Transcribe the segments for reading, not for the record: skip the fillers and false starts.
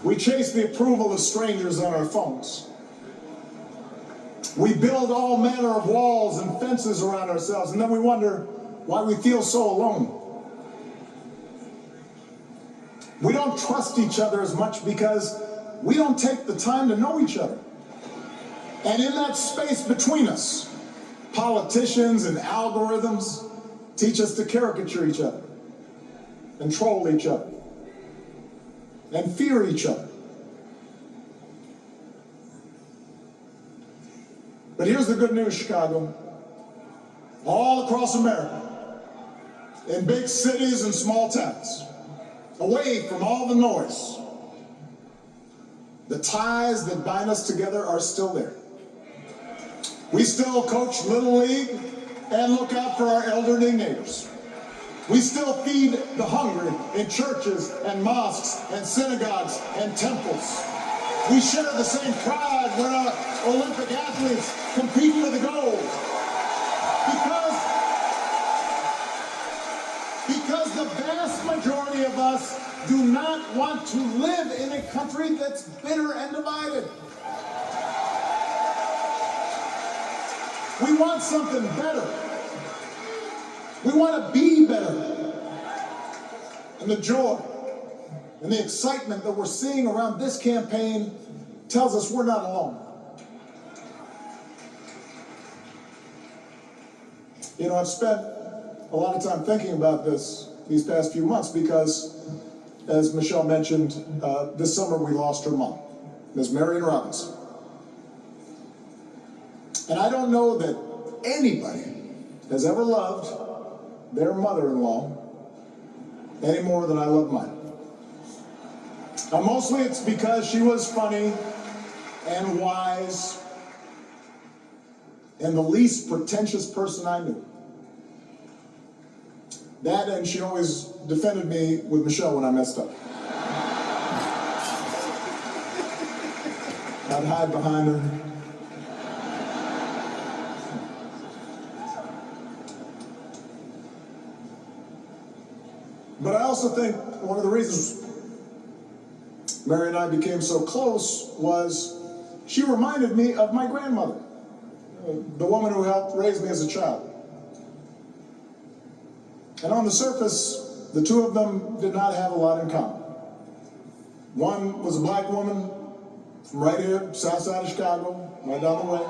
We chase the approval of strangers on our phones. We build all manner of walls and fences around ourselves, and then we wonder why we feel so alone. We don't trust each other as much because we don't take the time to know each other. And in that space between us, politicians and algorithms teach us to caricature each other, and troll each other, and fear each other. But here's the good news, Chicago. All across America, in big cities and small towns, away from all the noise, the ties that bind us together are still there. We still coach Little League and look out for our elderly neighbors. We still feed the hungry in churches and mosques and synagogues and temples. We share the same pride when our Olympic athletes compete for the gold. Because the vast majority of us do not want to live in a country that's bitter and divided. We want something better. We want to be better. And the joy and the excitement that we're seeing around this campaign tells us we're not alone. You know, I've spent a lot of time thinking about these past few months because, as Michelle mentioned, this summer we lost her mom, Ms. Marion Robinson. And I don't know that anybody has ever loved their mother-in-law any more than I love mine. Mostly it's because she was funny and wise and the least pretentious person I knew. That, and she always defended me with Michelle when I messed up. I'd hide behind her. But I also think one of the reasons Mary and I became so close was she reminded me of my grandmother, the woman who helped raise me as a child. And on the surface, the two of them did not have a lot in common. One was a black woman from right here, south side of Chicago, right down the way.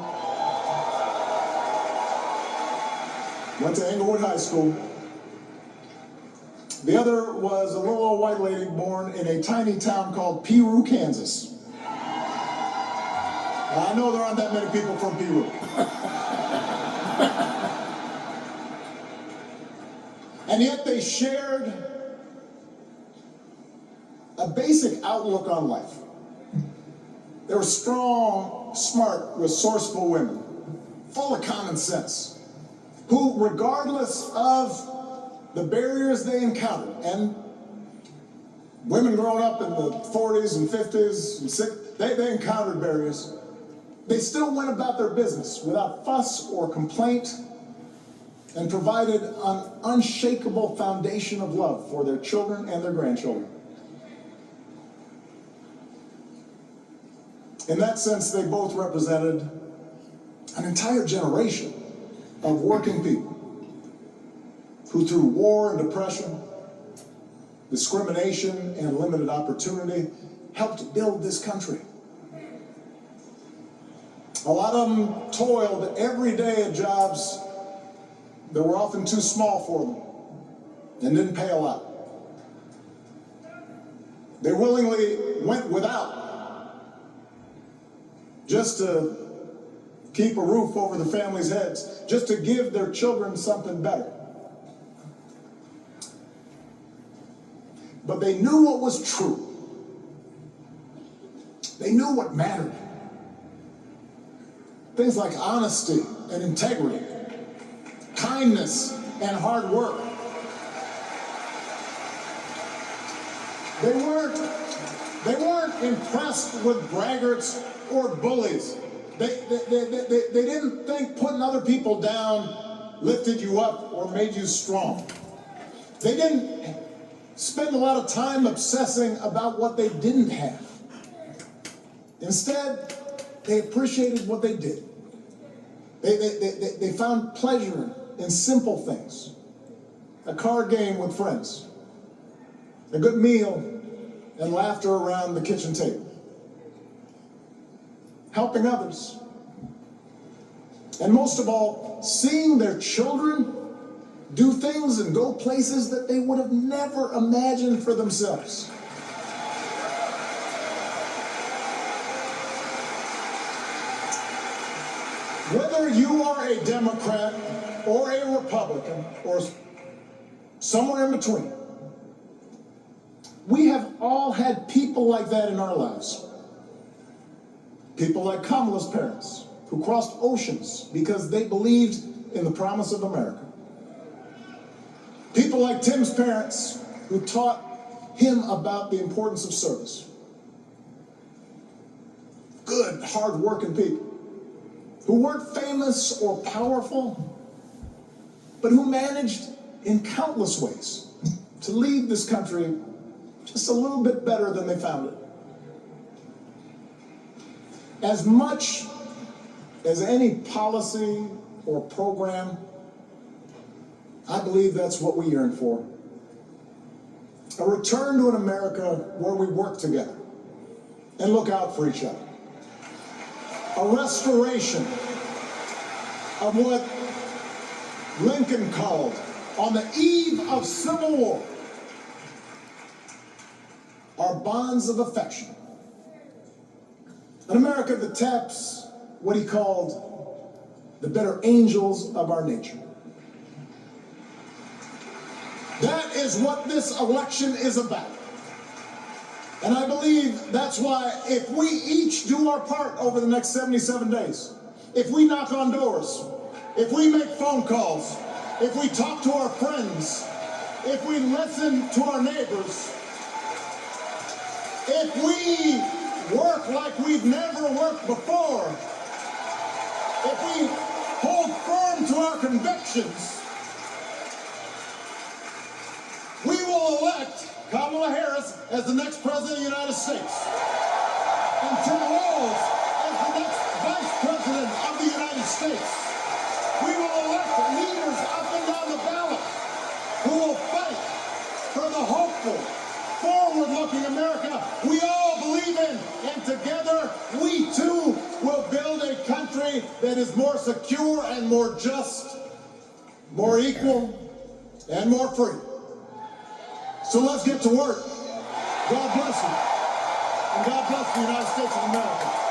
Went to Englewood High School. The other was a little old white lady born in a tiny town called Peru, Kansas. Now, I know there aren't that many people from Peru. And yet they shared a basic outlook on life. They were strong, smart, resourceful women, full of common sense, who, regardless of the barriers they encountered, and women growing up in the 40s and 50s and 60s, they encountered barriers. They still went about their business without fuss or complaint and provided an unshakable foundation of love for their children and their grandchildren. In that sense, they both represented an entire generation of working people who, through war and depression, discrimination and limited opportunity, helped build this country. A lot of them toiled every day at jobs that were often too small for them and didn't pay a lot. They willingly went without just to keep a roof over the family's heads, just to give their children something better. But they knew what was true. They knew what mattered. Things like honesty and integrity, kindness and hard work. They weren't impressed with braggarts or bullies. They didn't think putting other people down lifted you up or made you strong. They didn't spend a lot of time obsessing about what they didn't have. Instead, they appreciated what they did. They found pleasure in simple things. A card game with friends, a good meal, and laughter around the kitchen table. Helping others. And most of all, seeing their children do things and go places that they would have never imagined for themselves. Whether you are a Democrat or a Republican or somewhere in between, we have all had people like that in our lives. People like Kamala's parents, who crossed oceans because they believed in the promise of America. People like Tim's parents, who taught him about the importance of service. Good, hard-working people who weren't famous or powerful, but who managed in countless ways to leave this country just a little bit better than they found it. As much as any policy or program, I believe that's what we yearn for. A return to an America where we work together and look out for each other. A restoration of what Lincoln called, on the eve of Civil War, our bonds of affection. An America that taps what he called the better angels of our nature. That is what this election is about. And I believe that's why if we each do our part over the next 77 days, if we knock on doors, if we make phone calls, if we talk to our friends, if we listen to our neighbors, if we work like we've never worked before, if we hold firm to our convictions, we will elect Kamala Harris as the next President of the United States, and Tim Walz as the next Vice President of the United States. We will elect leaders up and down the ballot who will fight for the hopeful, forward-looking America we all believe in, and together we too will build a country that is more secure and more just, more equal, and more free. So let's get to work. God bless you. And God bless the United States of America.